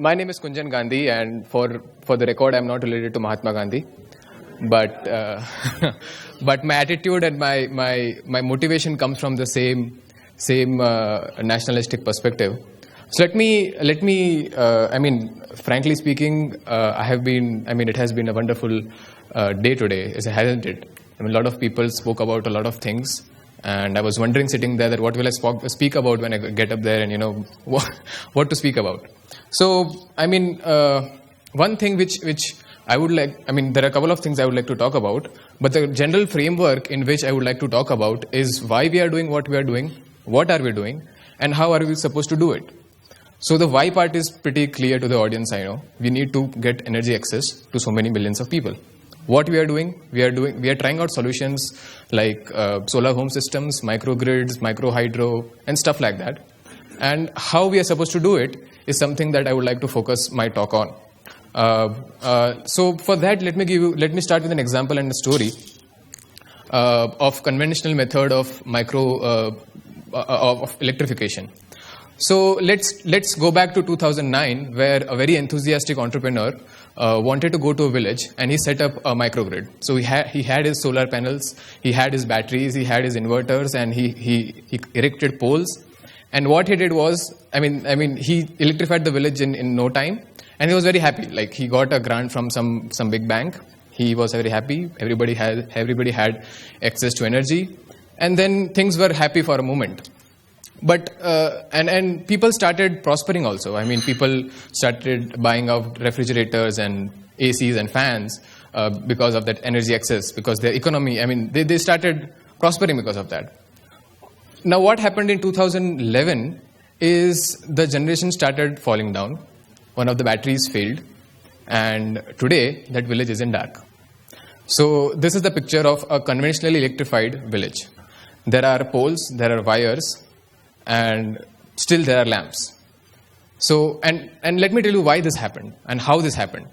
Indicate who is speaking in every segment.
Speaker 1: My name is Kunjan Gandhi, and for the record, I'm not related to Mahatma Gandhi, but but my attitude and my motivation comes from the same nationalistic perspective. So let me. Frankly speaking, it has been a wonderful day today, hasn't it? A lot of people spoke about a lot of things, and I was wondering, sitting there, that what will I speak about when I get up there, and what to speak about. So one thing which I would like, there are a couple of things I would like to talk about, but the general framework in which I would like to talk about is why we are doing what we are doing, what are we doing, and how are we supposed to do it. So the why part is pretty clear to the audience, I know. We need to get energy access to so many millions of people. What we are doing, we are trying out solutions like solar home systems, microgrids, micro hydro, and stuff like that. And how we are supposed to do it is something that I would like to focus my talk on. So for that, let me start with an example and a story of conventional method of of electrification. So let's go back to 2009, where a very enthusiastic entrepreneur wanted to go to a village, and he set up a microgrid. So he had his solar panels, he had his batteries, he had his inverters, and he erected poles. And what he did was, he electrified the village in no time, and he was very happy. Like, he got a grant from some big bank. He was very happy. Everybody had access to energy, and then things were happy for a moment. But and people started prospering also. People started buying out refrigerators and ACs and fans because of that energy access, because their economy, they started prospering because of that. Now what happened in 2011 is the generation started falling down. One of the batteries failed, and today that village is in dark. So this is the picture of a conventionally electrified village. There are poles, there are wires, and still there are lamps. So, and let me tell you why this happened and how this happened.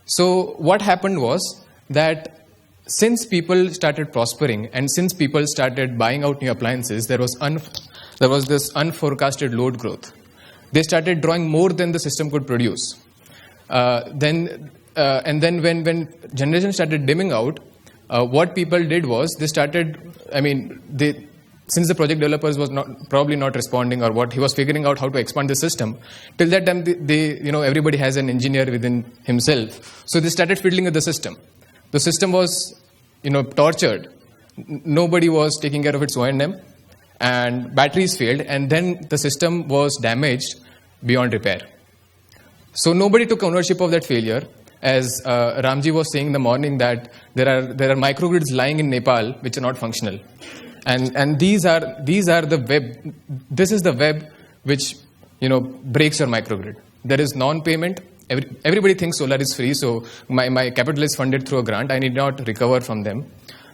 Speaker 1: So what happened was that since people started prospering and since people started buying out new appliances, there was this unforecasted load growth. They started drawing more than the system could produce. And then when generation started dimming out, what people did was they started, since the project developers was probably not responding, or what he was figuring out how to expand the system, till that time everybody has an engineer within himself. So they started fiddling with the system. The system was tortured. Nobody was taking care of its O&M, and batteries failed, and then the system was damaged beyond repair. So nobody took ownership of that failure. As Ramji was saying in the morning, that there are microgrids lying in Nepal which are not functional. And these are the web. This is the web which breaks your microgrid. There is non-payment. Everybody thinks solar is free, so my capital is funded through a grant. I need not recover from them.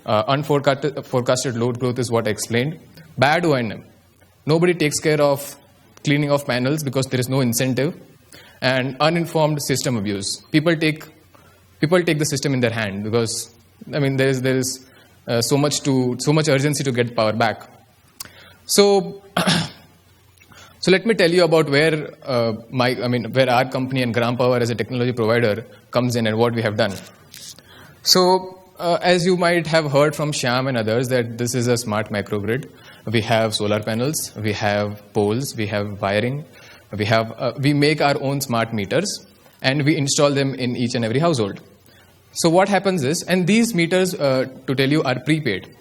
Speaker 1: Forecasted load growth is what I explained. Bad O&M. Nobody takes care of cleaning of panels because there is no incentive. And uninformed system abuse. People take the system in their hand because there is so much urgency to get power back. So let me tell you about where where our company and Grampower as a technology provider comes in and what we have done. So as you might have heard from Shyam and others, that this is a smart microgrid. We have solar panels, we have poles, we have wiring, we make our own smart meters, and we install them in each and every household. So what happens is, and these meters, to tell you, are prepaid.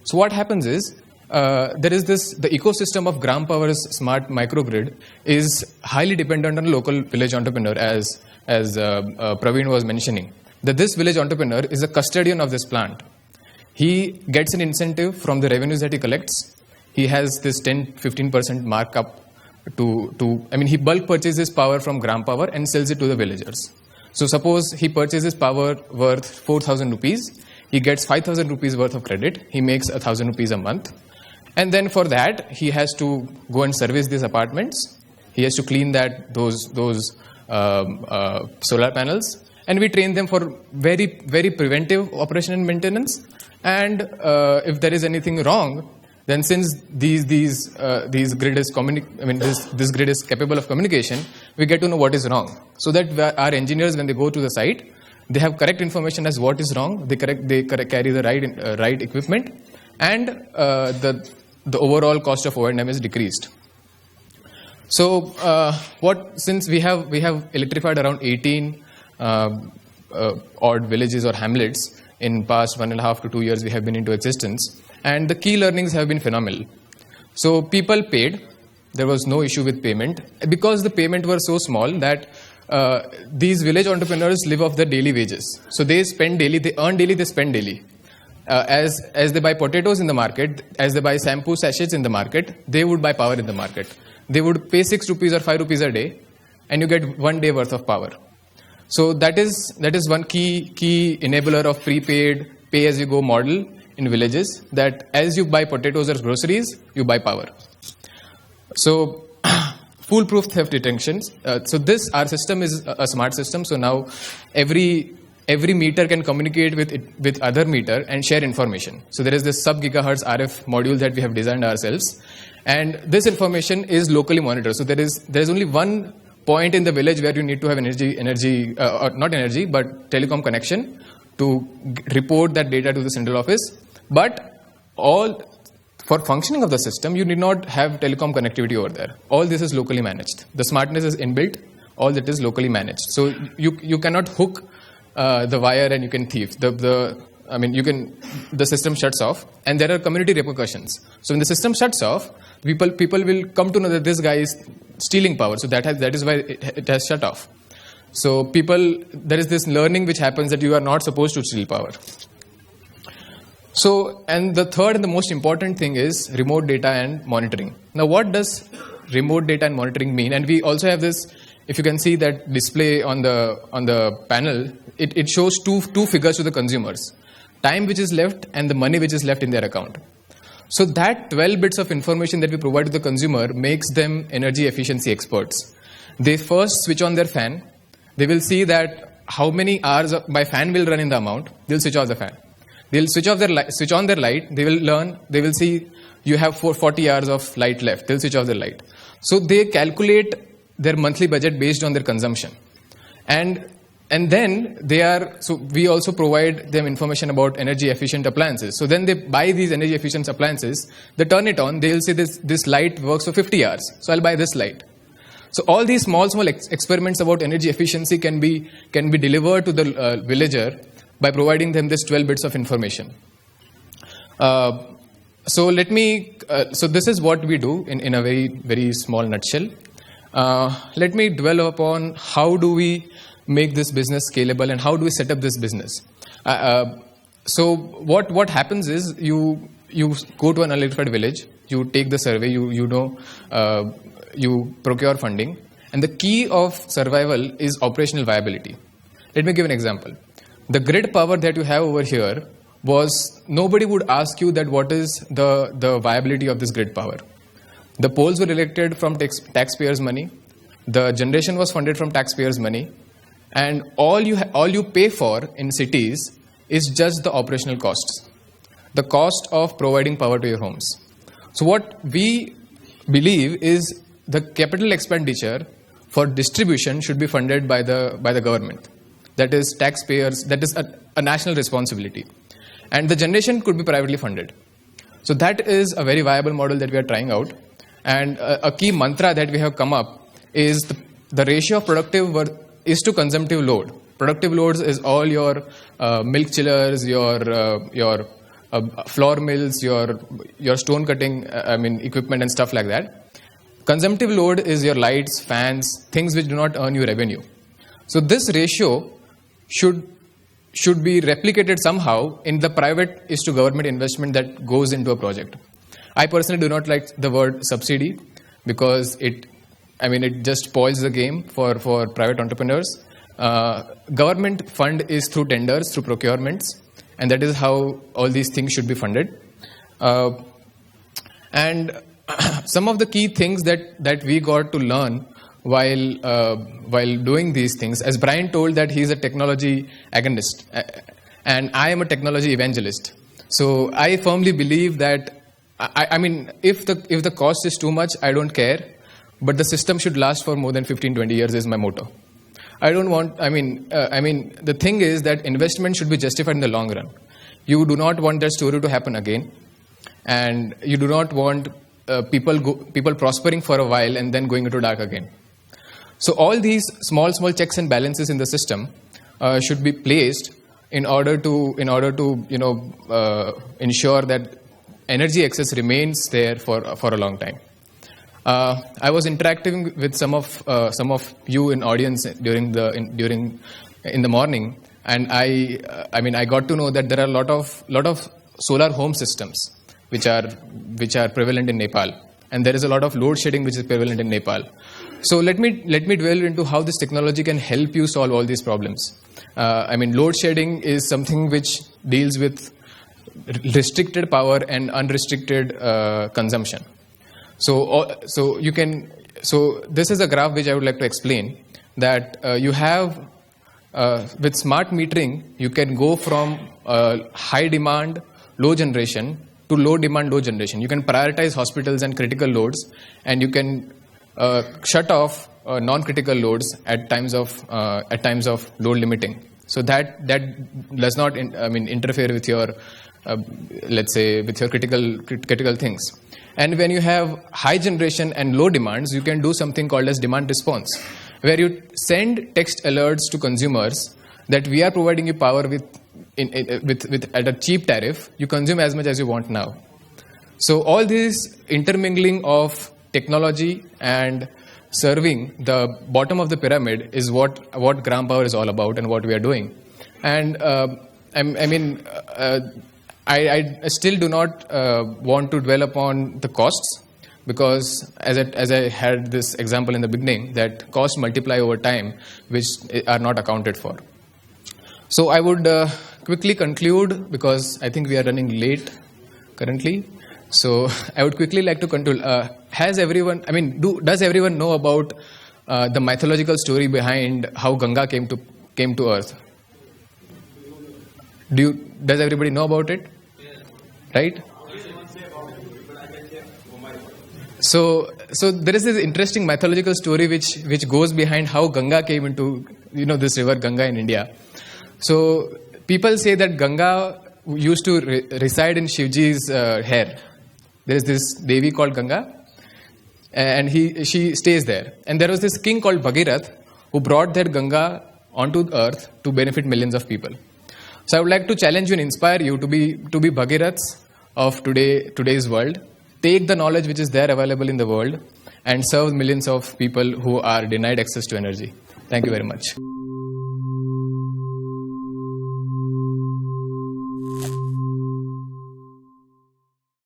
Speaker 1: So what happens is, there is the ecosystem of Grampower's smart microgrid is highly dependent on a local village entrepreneur, as Praveen was mentioning. That this village entrepreneur is a custodian of this plant. He gets an incentive from the revenues that he collects. He has this 10-15% markup he bulk purchases power from Grampower and sells it to the villagers. So suppose he purchases power worth 4,000 rupees. He gets 5,000 rupees worth of credit. He makes 1,000 rupees a month. And then for that, he has to go and service these apartments. He has to clean those solar panels. And we train them for very, very preventive operation and maintenance. And if there is anything wrong, then since this grid is capable of communication, we get to know what is wrong. So that our engineers, when they go to the site, they have correct information as what is wrong, they carry the right equipment, and the overall cost of O&M is decreased. So since we have electrified around 18 odd villages or hamlets in past 1.5 to 2 years we have been into existence, and the key learnings have been phenomenal. So people paid. There was no issue with payment because the payment were so small that these village entrepreneurs live off their daily wages. So they spend daily, they earn daily, they spend daily. As they buy potatoes in the market, as they buy shampoo sachets in the market, they would buy power in the market. They would pay 6 rupees or 5 rupees a day, and you get 1 day worth of power. So that is one key enabler of prepaid pay-as-you-go model in villages, that as you buy potatoes or groceries, you buy power. So foolproof theft detections. So our system is a smart system. So now every meter can communicate with other meter and share information. So there is this sub-gigahertz RF module that we have designed ourselves, and this information is locally monitored. So there is only one point in the village where you need to have telecom connection to report that data to the central office. But for functioning of the system, you need not have telecom connectivity over there. All this is locally managed. The smartness is inbuilt. All that is locally managed. So you cannot hook the wire and you can thief. The system shuts off, and there are community repercussions. So when the system shuts off, people will come to know that this guy is stealing power. So that is why it has shut off. So there is this learning which happens that you are not supposed to steal power. So, and the third and the most important thing is remote data and monitoring. Now, what does remote data and monitoring mean? And we also have this, if you can see that display on the panel, it shows two figures to the consumers. Time which is left and the money which is left in their account. So that 12 bits of information that we provide to the consumer makes them energy efficiency experts. They first switch on their fan. They will see that how many hours my fan will run in the amount. They'll switch off the fan. They'll switch on their light. They will see you have 40 hours of light left. They'll switch off the light. So they calculate their monthly budget based on their consumption. And then we also provide them information about energy efficient appliances. So then they buy these energy efficient appliances, they turn it on, they'll say this light works for 50 hours. So I'll buy this light. So all these small experiments about energy efficiency can be delivered to the villager by providing them this 12 bits of information. So this is what we do in a very, very small nutshell. Let me dwell upon how do we make this business scalable and how do we set up this business. So what happens is you go to an unelectrified village, you take the survey, you procure funding, and the key of survival is operational viability. Let me give an example. The grid power that you have over here nobody would ask you that what is the viability of this grid power. The poles were erected from taxpayers' money. The generation was funded from taxpayers' money. And all you pay for in cities is just the operational costs, the cost of providing power to your homes. So what we believe is the capital expenditure for distribution should be funded by the government. That is taxpayers. That is a national responsibility. And the generation could be privately funded. So that is a very viable model that we are trying out. And a key mantra that we have come up is the ratio of productive is to consumptive load. Productive loads is all your milk chillers, your flour mills, your stone cutting equipment and stuff like that. Consumptive load is your lights, fans, things which do not earn you revenue. So this ratio should be replicated somehow in the private is to government investment that goes into a project. I personally do not like the word subsidy because it just spoils the game for private entrepreneurs. Government fund is through tenders, through procurements, and that is how all these things should be funded. And some of the key things that we got to learn while doing these things, as Brian told that he's a technology agonist, and I am a technology evangelist. So I firmly believe that if the cost is too much, I don't care. but the system should last for more than 15-20 years is my motto. The thing is that investment should be justified in the long run. You do not want that story to happen again, and you do not want people prospering for a while and then going into dark again. So all these small checks and balances in the system should be placed in order to ensure that energy access remains there for a long time. I was interacting with some of you in audience in the morning, and I got to know that there are a lot of solar home systems which are prevalent in Nepal, and there is a lot of load shedding which is prevalent in Nepal. So let me dwell into how this technology can help you solve all these problems. Load shedding is something which deals with restricted power and unrestricted consumption. So this is a graph which I would like to explain, that you have with smart metering you can go from high demand low generation to low demand low generation. You can prioritize hospitals and critical loads, and you can shut off non-critical loads at times of load limiting. So that does not interfere with your let's say with your critical things. And when you have high generation and low demands, you can do something called as demand response, where you send text alerts to consumers that we are providing you power with at a cheap tariff. You consume as much as you want now. So all this intermingling of technology and serving the bottom of the pyramid is what Grampower is all about and what we are doing. And I still do not want to dwell upon the costs, because as I had this example in the beginning, that costs multiply over time, which are not accounted for. So I would quickly conclude, because I think we are running late currently. So I would quickly like to conclude. Does everyone know about the mythological story behind how Ganga came to earth? Does everybody know about it? Right? So there is this interesting mythological story which goes behind how Ganga came into this river Ganga in India. So people say that Ganga used to reside in Shivji's hair. There is this Devi called Ganga, and she stays there. And there was this king called Bhagirath who brought that Ganga onto earth to benefit millions of people. So I would like to challenge you and inspire you to be Bhagiraths of today's world. Take the knowledge which is there available in the world and serve millions of people who are denied access to energy. Thank you very much.